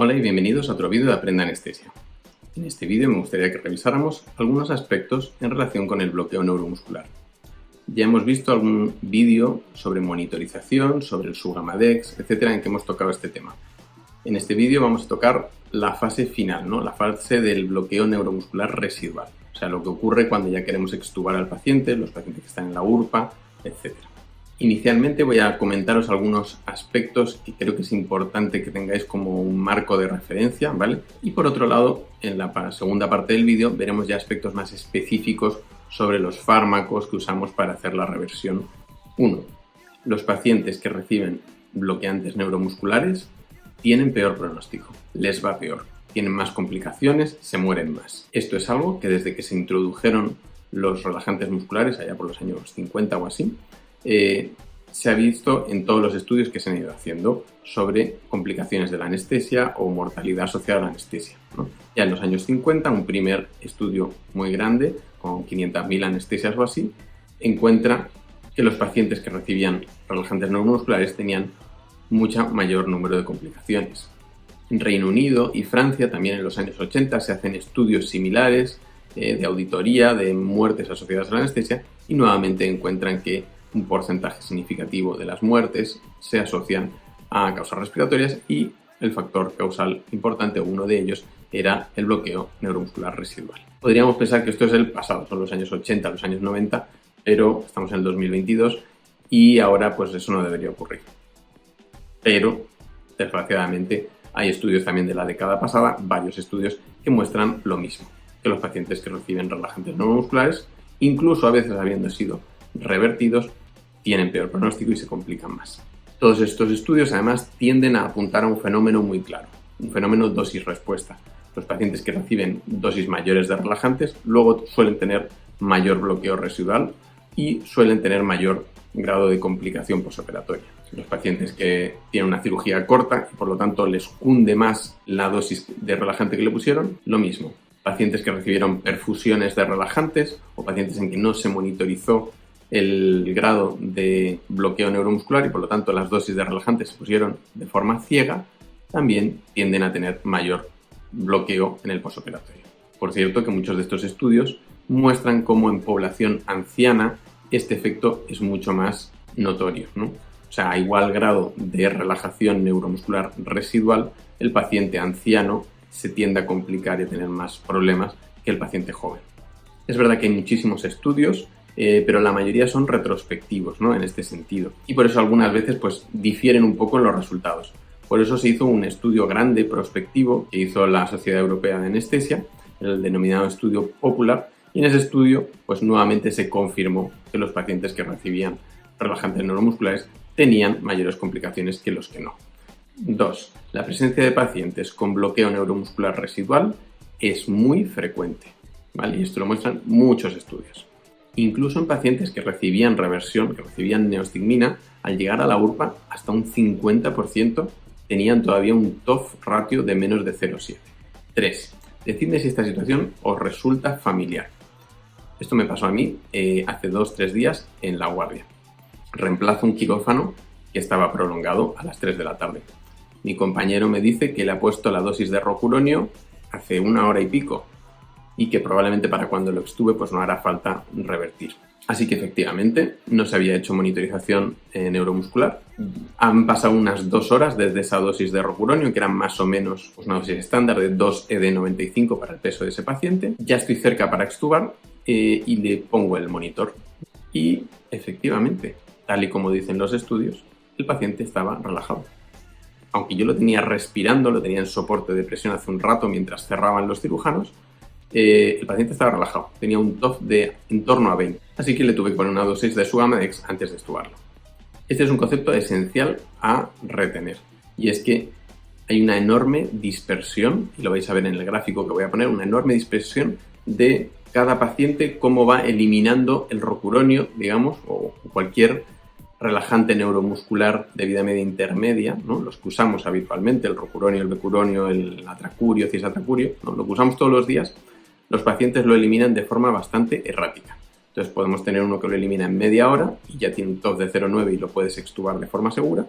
Hola y bienvenidos a otro vídeo de Aprende Anestesia. En este vídeo me gustaría que revisáramos algunos aspectos en relación con el bloqueo neuromuscular. Ya hemos visto algún vídeo sobre monitorización, sobre el Sugamadex, etcétera, en que hemos tocado este tema. En este vídeo vamos a tocar la fase final, ¿no? La fase del bloqueo neuromuscular residual. O sea, lo que ocurre cuando ya queremos extubar al paciente, los pacientes que están en la URPA, etcétera. Inicialmente voy a comentaros algunos aspectos que creo que es importante que tengáis como un marco de referencia, ¿vale? Y por otro lado, en la segunda parte del vídeo veremos ya aspectos más específicos sobre los fármacos que usamos para hacer la reversión. 1. Los pacientes que reciben bloqueantes neuromusculares tienen peor pronóstico, les va peor, tienen más complicaciones, se mueren más. Esto es algo que desde que se introdujeron los relajantes musculares, allá por los años 50 o así, se ha visto en todos los estudios que se han ido haciendo sobre complicaciones de la anestesia o mortalidad asociada a la anestesia, ¿no? Ya en los años 50, un primer estudio muy grande, con 500.000 anestesias o así, encuentra que los pacientes que recibían relajantes neuromusculares tenían mucho mayor número de complicaciones. En Reino Unido y Francia, también en los años 80, se hacen estudios similares de auditoría de muertes asociadas a la anestesia y nuevamente encuentran que un porcentaje significativo de las muertes se asocian a causas respiratorias y el factor causal importante, o uno de ellos, era el bloqueo neuromuscular residual. Podríamos pensar que esto es el pasado, son los años 80, los años 90, pero estamos en el 2022 y ahora pues eso no debería ocurrir. Pero, desgraciadamente, hay estudios también de la década pasada, varios estudios que muestran lo mismo, que los pacientes que reciben relajantes neuromusculares, incluso a veces habiendo sido revertidos, tienen peor pronóstico y se complican más. Todos estos estudios además tienden a apuntar a un fenómeno muy claro, un fenómeno dosis-respuesta. Los pacientes que reciben dosis mayores de relajantes luego suelen tener mayor bloqueo residual y suelen tener mayor grado de complicación posoperatoria. Los pacientes que tienen una cirugía corta y por lo tanto les cunde más la dosis de relajante que le pusieron, lo mismo. Pacientes que recibieron perfusiones de relajantes o pacientes en que no se monitorizó el grado de bloqueo neuromuscular y por lo tanto las dosis de relajantes se pusieron de forma ciega, también tienden a tener mayor bloqueo en el posoperatorio. Por cierto que muchos de estos estudios muestran cómo en población anciana este efecto es mucho más notorio, ¿no? O sea, a igual grado de relajación neuromuscular residual, el paciente anciano se tiende a complicar y a tener más problemas que el paciente joven. Es verdad que hay muchísimos estudios, pero la mayoría son retrospectivos, ¿no? En este sentido. Y por eso algunas veces pues, difieren un poco en los resultados. Por eso se hizo un estudio grande prospectivo que hizo la Sociedad Europea de Anestesia, el denominado estudio Popular, y en ese estudio pues, nuevamente se confirmó que los pacientes que recibían relajantes neuromusculares tenían mayores complicaciones que los que no. 2. La presencia de pacientes con bloqueo neuromuscular residual es muy frecuente, ¿vale? Y esto lo muestran muchos estudios. Incluso en pacientes que recibían reversión, que recibían neostigmina, al llegar a la URPA, hasta un 50% tenían todavía un TOF ratio de menos de 0,7. 3. Decidme si esta situación os resulta familiar. Esto me pasó a mí hace 2-3 días en la guardia. Reemplazo un quirófano que estaba prolongado a las 3 de la tarde. Mi compañero me dice que le ha puesto la dosis de rocuronio hace 1 hora y pico y que probablemente para cuando lo extube pues no hará falta revertir. Así que efectivamente no se había hecho monitorización neuromuscular. Han pasado unas 2 horas desde esa dosis de rocuronio, que eran más o menos pues, una dosis estándar de 2 ED95 para el peso de ese paciente. Ya estoy cerca para extubar y le pongo el monitor. Y efectivamente, tal y como dicen los estudios, el paciente estaba relajado. Aunque yo lo tenía respirando, lo tenía en soporte de presión hace un rato mientras cerraban los cirujanos, el paciente estaba relajado, tenía un TOF de en torno a 20, así que le tuve que poner una dosis de Sugamadex antes de extubarlo. Este es un concepto esencial a retener, y es que hay una enorme dispersión, y lo vais a ver en el gráfico que voy a poner, una enorme dispersión de cada paciente, cómo va eliminando el rocuronio, digamos, o cualquier relajante neuromuscular de vida media intermedia, ¿no? Los que usamos habitualmente, el rocuronio, el becuronio, el atracurio, cisatracurio, ¿no? Lo que usamos todos los días, los pacientes lo eliminan de forma bastante errática. Entonces podemos tener uno que lo elimina en media hora y ya tiene un TOF de 0,9 y lo puedes extubar de forma segura,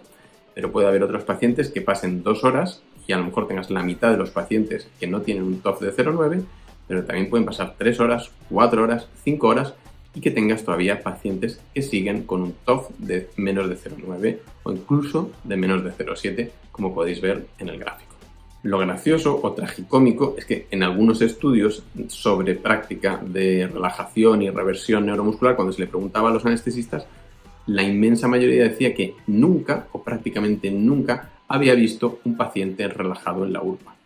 pero puede haber otros pacientes que pasen 2 horas y a lo mejor tengas la mitad de los pacientes que no tienen un TOF de 0,9, pero también pueden pasar 3 horas, 4 horas, 5 horas y que tengas todavía pacientes que siguen con un TOF de menos de 0,9 o incluso de menos de 0,7, como podéis ver en el gráfico. Lo gracioso o tragicómico es que en algunos estudios sobre práctica de relajación y reversión neuromuscular, cuando se le preguntaba a los anestesistas, la inmensa mayoría decía que nunca o prácticamente nunca había visto un paciente relajado en la urpa.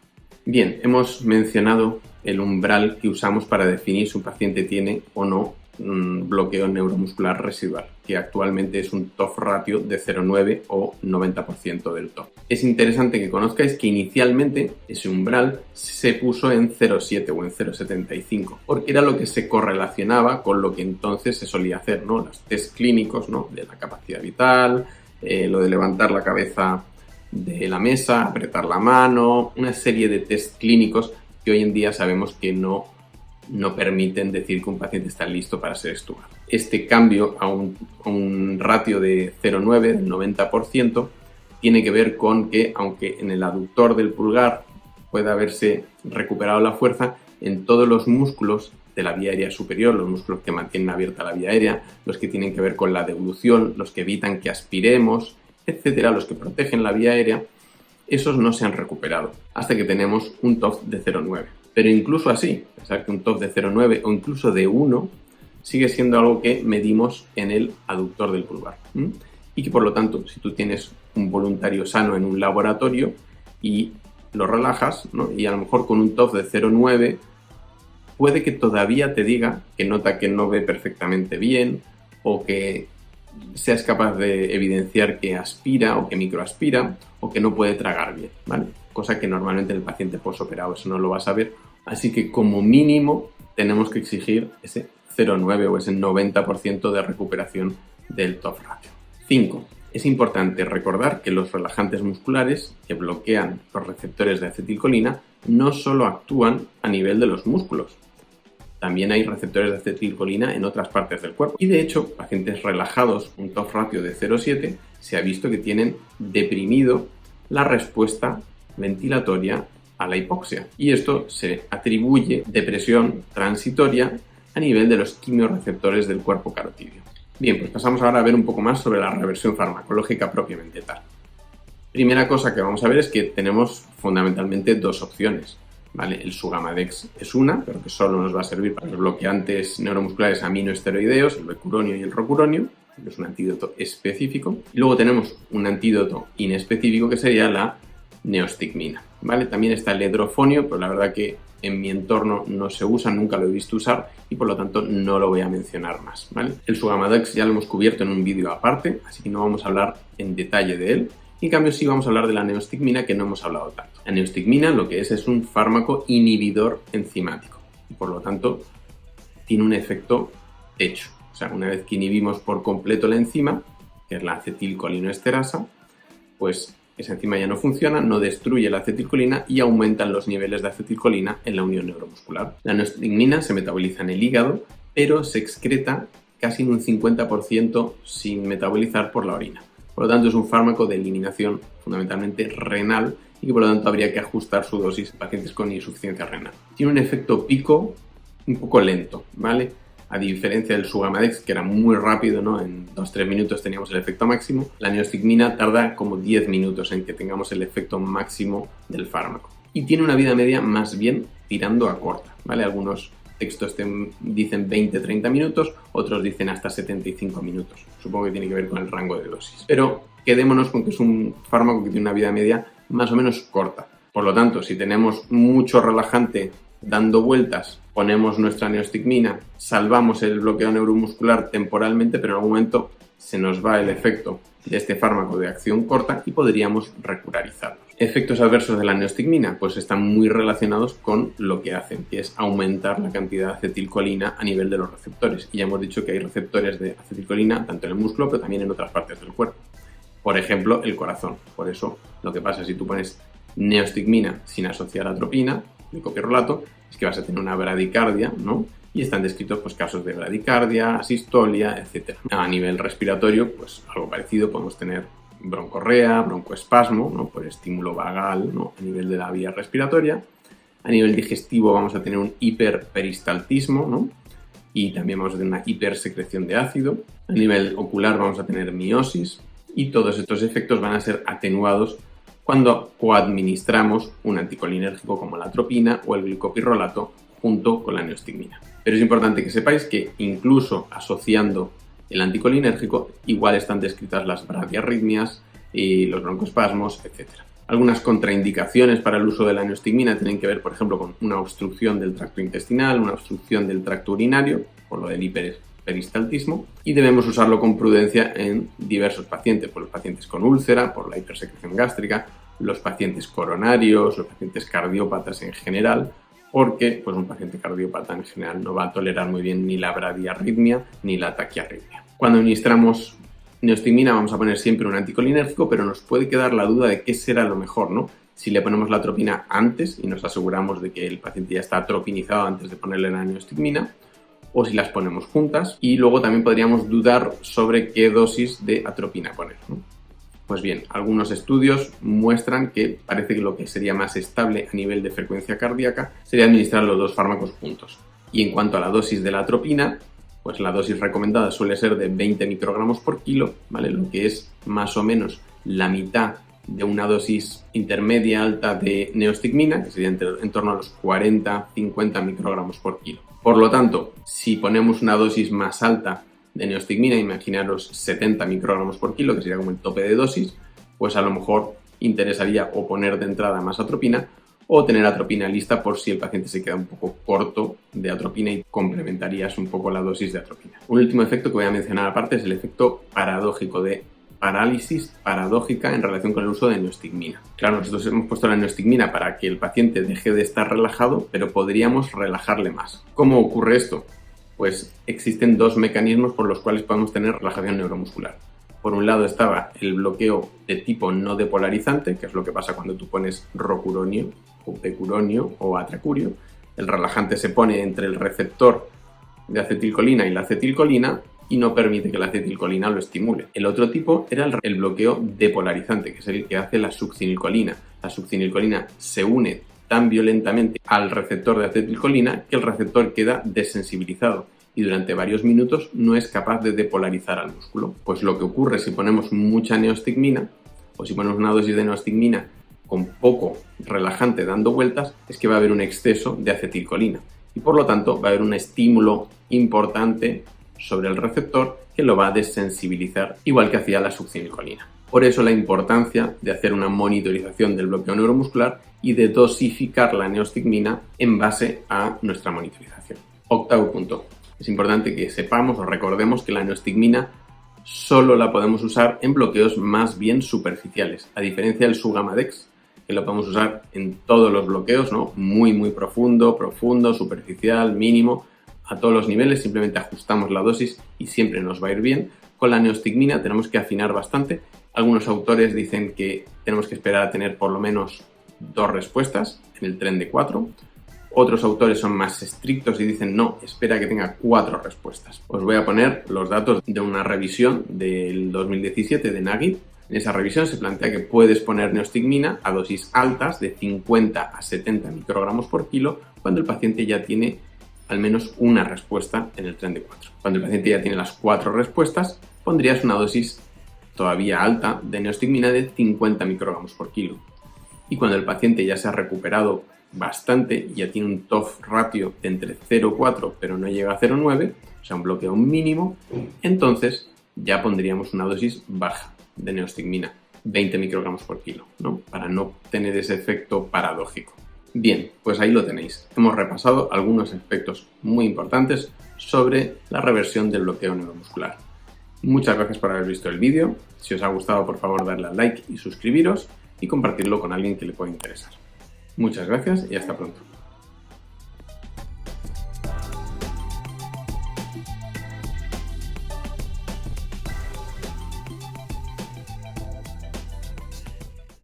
Bien, hemos mencionado el umbral que usamos para definir si un paciente tiene o no un bloqueo neuromuscular residual, que actualmente es un TOF ratio de 0,9 o 90% del TOF. Es interesante que conozcáis que inicialmente ese umbral se puso en 0,7 o en 0,75, porque era lo que se correlacionaba con lo que entonces se solía hacer, ¿no? Los test clínicos, ¿no? De la capacidad vital, lo de levantar la cabeza de la mesa, apretar la mano, una serie de test clínicos que hoy en día sabemos que no permiten decir que un paciente está listo para ser extubado. Este cambio a un ratio de 0,9, del 90%, tiene que ver con que, aunque en el aductor del pulgar pueda haberse recuperado la fuerza, en todos los músculos de la vía aérea superior, los músculos que mantienen abierta la vía aérea, los que tienen que ver con la devolución, los que evitan que aspiremos, etcétera, los que protegen la vía aérea, esos no se han recuperado hasta que tenemos un TOF de 0,9. Pero incluso así, pensar que un TOF de 0,9 o incluso de 1 sigue siendo algo que medimos en el aductor del pulgar. Y que por lo tanto, si tú tienes un voluntario sano en un laboratorio y lo relajas, ¿no? Y a lo mejor con un TOF de 0,9 puede que todavía te diga que nota que no ve perfectamente bien o que seas capaz de evidenciar que aspira o que microaspira o que no puede tragar bien, ¿vale? Cosa que normalmente en el paciente postoperado eso no lo vas a ver. Así que como mínimo tenemos que exigir ese 0,9 o ese 90% de recuperación del TOF ratio. 5. Es importante recordar que los relajantes musculares que bloquean los receptores de acetilcolina no solo actúan a nivel de los músculos. También hay receptores de acetilcolina en otras partes del cuerpo. Y de hecho, pacientes relajados, un TOF ratio de 0,7, se ha visto que tienen deprimido la respuesta ventilatoria a la hipoxia. Y esto se atribuye depresión transitoria a nivel de los quimiorreceptores del cuerpo carotídeo. Bien, pues pasamos ahora a ver un poco más sobre la reversión farmacológica propiamente tal. Primera cosa que vamos a ver es que tenemos fundamentalmente dos opciones, ¿vale? El Sugamadex es una, pero que solo nos va a servir para los bloqueantes neuromusculares aminoesteroideos, el becuronio y el rocuronio, que es un antídoto específico. Y luego tenemos un antídoto inespecífico que sería la neostigmina, ¿vale? También está el hedrofonio, pero la verdad que en mi entorno no se usa, nunca lo he visto usar y por lo tanto no lo voy a mencionar más, ¿vale? El Sugamadex ya lo hemos cubierto en un vídeo aparte, así que no vamos a hablar en detalle de él. En cambio sí vamos a hablar de la neostigmina, que no hemos hablado tanto. La neostigmina lo que es un fármaco inhibidor enzimático y por lo tanto tiene un efecto hecho. O sea, una vez que inhibimos por completo la enzima, que es la acetilcolinoesterasa, pues esa enzima ya no funciona, no destruye la acetilcolina y aumentan los niveles de acetilcolina en la unión neuromuscular. La neostigmina se metaboliza en el hígado, pero se excreta casi en un 50% sin metabolizar por la orina. Por lo tanto, es un fármaco de eliminación fundamentalmente renal y que por lo tanto habría que ajustar su dosis en pacientes con insuficiencia renal. Tiene un efecto pico un poco lento, ¿vale? A diferencia del Sugamadex, que era muy rápido, ¿no? En 2-3 minutos teníamos el efecto máximo. La neostigmina tarda como 10 minutos en que tengamos el efecto máximo del fármaco. Y tiene una vida media más bien tirando a corta, ¿vale? Algunos textos dicen 20-30 minutos, otros dicen hasta 75 minutos. Supongo que tiene que ver con el rango de dosis. Pero quedémonos con que es un fármaco que tiene una vida media más o menos corta. Por lo tanto, si tenemos mucho relajante dando vueltas, ponemos nuestra neostigmina, salvamos el bloqueo neuromuscular temporalmente, pero en algún momento se nos va el efecto de este fármaco de acción corta y podríamos recurarizarlos. ¿Efectos adversos de la neostigmina? Pues están muy relacionados con lo que hacen, que es aumentar la cantidad de acetilcolina a nivel de los receptores. Y ya hemos dicho que hay receptores de acetilcolina tanto en el músculo, pero también en otras partes del cuerpo. Por ejemplo, el corazón. Por eso, lo que pasa si tú pones neostigmina sin asociar atropina, micopirrolato, es que vas a tener una bradicardia, ¿no? Y están descritos pues, casos de bradicardia, asistolia, etc. A nivel respiratorio, pues algo parecido, podemos tener broncorrea, broncoespasmo, ¿no? Por estímulo vagal, ¿no? A nivel de la vía respiratoria. A nivel digestivo vamos a tener un hiperperistaltismo, ¿no? Y también vamos a tener una hipersecreción de ácido. A nivel ocular vamos a tener miosis y todos estos efectos van a ser atenuados cuando coadministramos un anticolinérgico como la atropina o el glicopirrolato junto con la neostigmina. Pero es importante que sepáis que incluso asociando el anticolinérgico igual están descritas las bradiarritmias y los broncoespasmos, etc. Algunas contraindicaciones para el uso de la neostigmina tienen que ver, por ejemplo, con una obstrucción del tracto intestinal, una obstrucción del tracto urinario, por lo del hiperperistaltismo, y debemos usarlo con prudencia en diversos pacientes, por los pacientes con úlcera, por la hipersecreción gástrica, los pacientes coronarios, los pacientes cardiópatas en general, porque pues, un paciente cardiópata en general no va a tolerar muy bien ni la bradiarritmia ni la taquiarritmia. Cuando administramos neostigmina vamos a poner siempre un anticolinérgico, pero nos puede quedar la duda de qué será lo mejor, ¿no? Si le ponemos la atropina antes y nos aseguramos de que el paciente ya está atropinizado antes de ponerle la neostigmina, o si las ponemos juntas, y luego también podríamos dudar sobre qué dosis de atropina poner, ¿no? Pues bien, algunos estudios muestran que parece que lo que sería más estable a nivel de frecuencia cardíaca sería administrar los dos fármacos juntos. Y en cuanto a la dosis de la atropina, pues la dosis recomendada suele ser de 20 microgramos por kilo, ¿vale? Lo que es más o menos la mitad de una dosis intermedia alta de neostigmina, que sería en torno a los 40-50 microgramos por kilo. Por lo tanto, si ponemos una dosis más alta de neostigmina, imaginaros 70 microgramos por kilo, que sería como el tope de dosis, pues a lo mejor interesaría o poner de entrada más atropina o tener atropina lista por si el paciente se queda un poco corto de atropina y complementarías un poco la dosis de atropina. Un último efecto que voy a mencionar aparte es el efecto paradójico de parálisis paradójica en relación con el uso de neostigmina. Claro, nosotros hemos puesto la neostigmina para que el paciente deje de estar relajado, pero podríamos relajarle más. ¿Cómo ocurre esto? Pues existen dos mecanismos por los cuales podemos tener relajación neuromuscular. Por un lado estaba el bloqueo de tipo no depolarizante, que es lo que pasa cuando tú pones rocuronio o pecuronio o atracurio. El relajante se pone entre el receptor de acetilcolina y la acetilcolina y no permite que la acetilcolina lo estimule. El otro tipo era el bloqueo depolarizante, que es el que hace la succinilcolina. La succinilcolina se une tan violentamente al receptor de acetilcolina que el receptor queda desensibilizado y durante varios minutos no es capaz de depolarizar al músculo. Pues lo que ocurre si ponemos mucha neostigmina o si ponemos una dosis de neostigmina con poco relajante dando vueltas, es que va a haber un exceso de acetilcolina y por lo tanto va a haber un estímulo importante sobre el receptor que lo va a desensibilizar igual que hacía la succinilcolina. Por eso la importancia de hacer una monitorización del bloqueo neuromuscular y de dosificar la neostigmina en base a nuestra monitorización. Octavo punto. Es importante que sepamos o recordemos que la neostigmina solo la podemos usar en bloqueos más bien superficiales, a diferencia del Sugamadex, que lo podemos usar en todos los bloqueos, ¿no? Muy profundo, superficial, mínimo, a todos los niveles, simplemente ajustamos la dosis y siempre nos va a ir bien. Con la neostigmina tenemos que afinar bastante. Algunos autores dicen que tenemos que esperar a tener por lo menos 2 respuestas en el tren de 4. Otros autores son más estrictos y dicen no, espera que tenga 4 respuestas. Os voy a poner los datos de una revisión del 2017 de Nagy. En esa revisión se plantea que puedes poner neostigmina a dosis altas de 50 a 70 microgramos por kilo cuando el paciente ya tiene al menos una respuesta en el tren de 4. Cuando el paciente ya tiene las 4 respuestas, pondrías una dosis todavía alta de neostigmina de 50 microgramos por kilo. Y cuando el paciente ya se ha recuperado bastante y ya tiene un TOF ratio de entre 0,4 pero no llega a 0,9, o sea un bloqueo mínimo, entonces ya pondríamos una dosis baja de neostigmina, 20 microgramos por kilo, ¿no? Para no tener ese efecto paradójico. Bien, pues ahí lo tenéis. Hemos repasado algunos aspectos muy importantes sobre la reversión del bloqueo neuromuscular. Muchas gracias por haber visto el vídeo. Si os ha gustado, por favor, darle al like y suscribiros y compartirlo con alguien que le pueda interesar. Muchas gracias y hasta pronto.